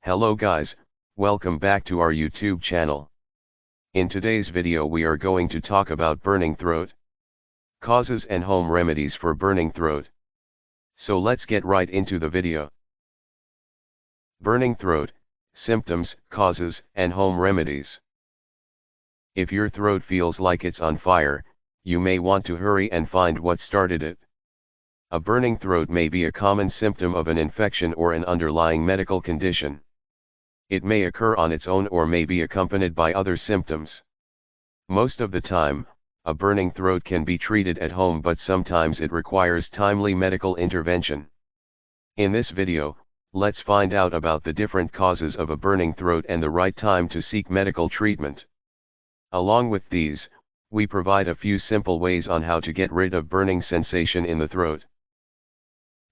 Hello guys, welcome back to our YouTube channel. In today's video we are going to talk about burning throat, causes and home remedies for burning throat. So let's get right into the video. Burning throat, symptoms, causes, and home remedies. If your throat feels like it's on fire, you may want to hurry and find what started it. A burning throat may be a common symptom of an infection or an underlying medical condition. It may occur on its own or may be accompanied by other symptoms. Most of the time, a burning throat can be treated at home, but sometimes it requires timely medical intervention. In this video, let's find out about the different causes of a burning throat and the right time to seek medical treatment. Along with these, we provide a few simple ways on how to get rid of burning sensation in the throat.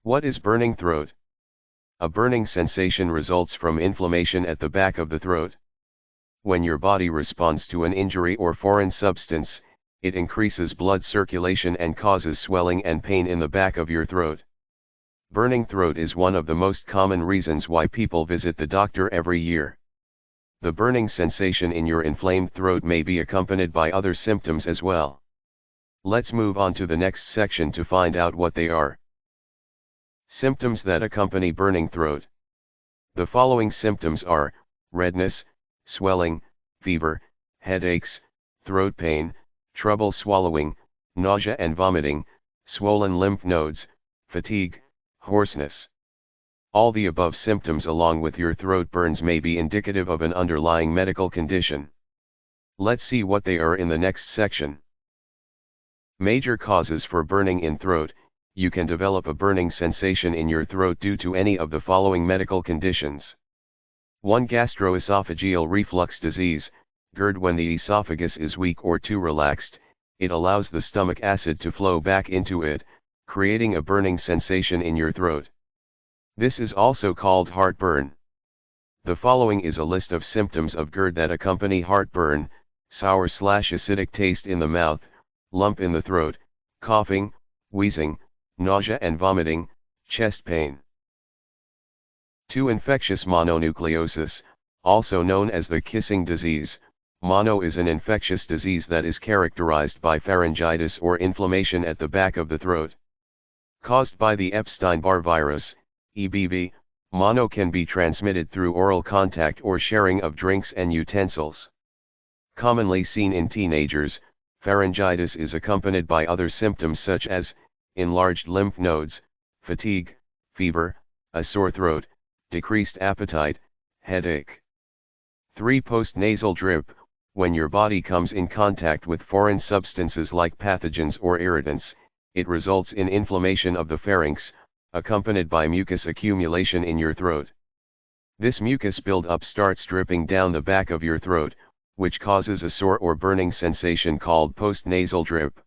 What is burning throat? A burning sensation results from inflammation at the back of the throat. When your body responds to an injury or foreign substance, it increases blood circulation and causes swelling and pain in the back of your throat. Burning throat is one of the most common reasons why people visit the doctor every year. The burning sensation in your inflamed throat may be accompanied by other symptoms as well. Let's move on to the next section to find out what they are. Symptoms that accompany burning throat. The following symptoms are redness, swelling, fever, headaches, throat pain, trouble swallowing, nausea and vomiting, swollen lymph nodes, fatigue, hoarseness. All the above symptoms along with your throat burns may be indicative of an underlying medical condition. Let's see what they are in the next section. Major causes for burning in throat. You can develop a burning sensation in your throat due to any of the following medical conditions. 1. Gastroesophageal reflux disease, GERD. When the esophagus is weak or too relaxed, it allows the stomach acid to flow back into it, creating a burning sensation in your throat. This is also called heartburn. The following is a list of symptoms of GERD that accompany heartburn: sour/acidic taste in the mouth, lump in the throat, coughing, wheezing, nausea and vomiting, chest pain. 2. Infectious mononucleosis, also known as the kissing disease. Mono is an infectious disease that is characterized by pharyngitis or inflammation at the back of the throat. Caused by the Epstein-Barr virus, EBV, mono can be transmitted through oral contact or sharing of drinks and utensils. Commonly seen in teenagers, pharyngitis is accompanied by other symptoms such as enlarged lymph nodes, fatigue, fever, a sore throat, decreased appetite, headache. 3. Postnasal drip, when your body comes in contact with foreign substances like pathogens or irritants, it results in inflammation of the pharynx, accompanied by mucus accumulation in your throat. This mucus buildup starts dripping down the back of your throat, which causes a sore or burning sensation called postnasal drip.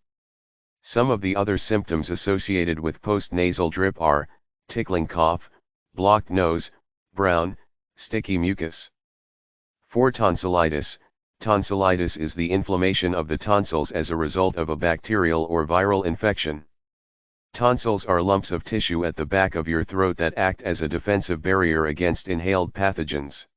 Some of the other symptoms associated with postnasal drip are tickling cough, blocked nose, brown, sticky mucus. 4. Tonsillitis. Tonsillitis is the inflammation of the tonsils as a result of a bacterial or viral infection. Tonsils are lumps of tissue at the back of your throat that act as a defensive barrier against inhaled pathogens.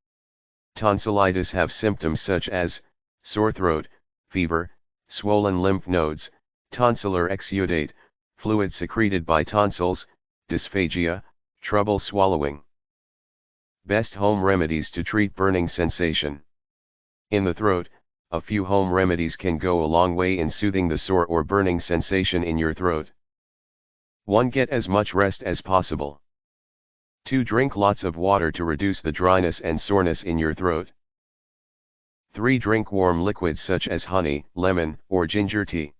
Tonsillitis have symptoms such as sore throat, fever, swollen lymph nodes, tonsillar exudate, fluid secreted by tonsils, dysphagia, trouble swallowing. Best home remedies to treat burning sensation. In the throat, a few home remedies can go a long way in soothing the sore or burning sensation in your throat. 1. Get as much rest as possible. 2. Drink lots of water to reduce the dryness and soreness in your throat. 3. Drink warm liquids such as honey, lemon, or ginger tea.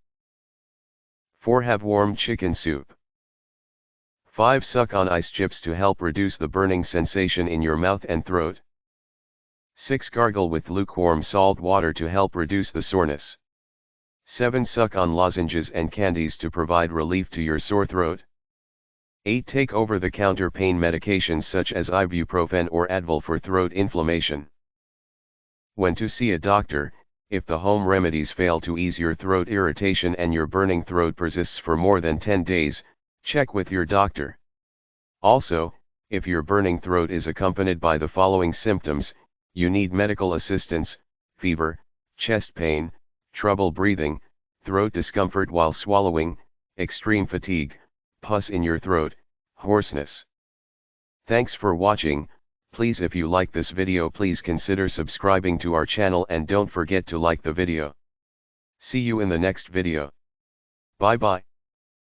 4. Have warm chicken soup. 5. Suck on ice chips to help reduce the burning sensation in your mouth and throat. 6. Gargle with lukewarm salt water to help reduce the soreness. 7. Suck on lozenges and candies to provide relief to your sore throat. 8. Take over-the-counter pain medications such as ibuprofen or Advil for throat inflammation. When to see a doctor. If the home remedies fail to ease your throat irritation and your burning throat persists for more than 10 days, check with your doctor. Also, If your burning throat is accompanied by the following symptoms, you need medical assistance: fever, chest pain, trouble breathing, throat discomfort while swallowing, extreme fatigue, pus in your throat, hoarseness. Thanks for watching. Please, if you like this video, please consider subscribing to our channel and don't forget to like the video. See you in the next video. Bye bye.